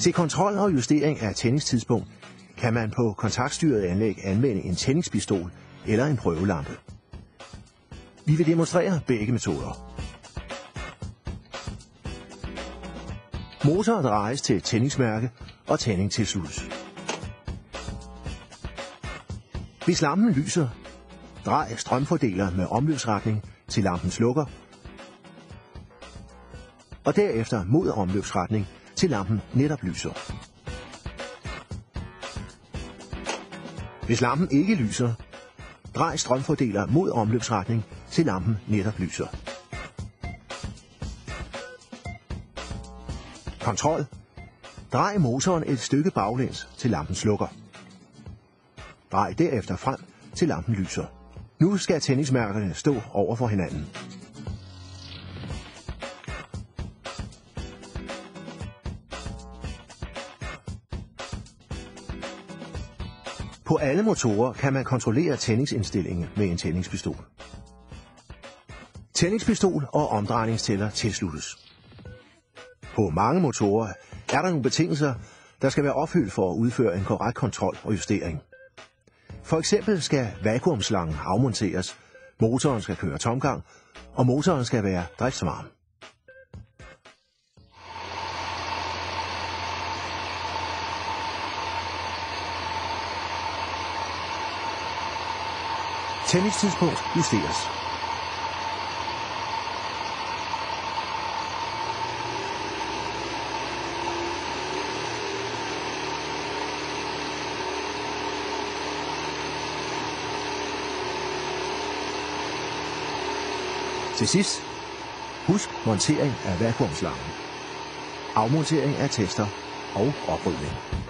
Til kontrol og justering af tændingstidspunkt kan man på kontaktstyret anlæg anvende en tændingspistol eller en prøvelampe. Vi vil demonstrere begge metoder. Motoren drejes til tændingsmærke og tænding tilsluttes. Hvis lampen lyser, drej strømfordeler med omløbsretning til lampen slukker, og derefter mod omløbsretning til lampen netop lyser. Hvis lampen ikke lyser, drej strømfordeler mod omløbsretning til lampen netop lyser. Kontrol. Drej motoren et stykke baglæns til lampen slukker. Drej derefter frem til lampen lyser. Nu skal tændingsmærkerne stå over for hinanden. På alle motorer kan man kontrollere tændingsindstillingen med en tændingspistol. Tændingspistol og omdrejningstæller tilsluttes. På mange motorer er der nogle betingelser, der skal være opfyldt for at udføre en korrekt kontrol og justering. For eksempel skal vakuumslangen afmonteres, motoren skal køre tomgang, og motoren skal være driftsvarm. Tændingstidspunkt justeres. Til sidst, husk montering af vakuumslangen, afmontering af tester og oprydning.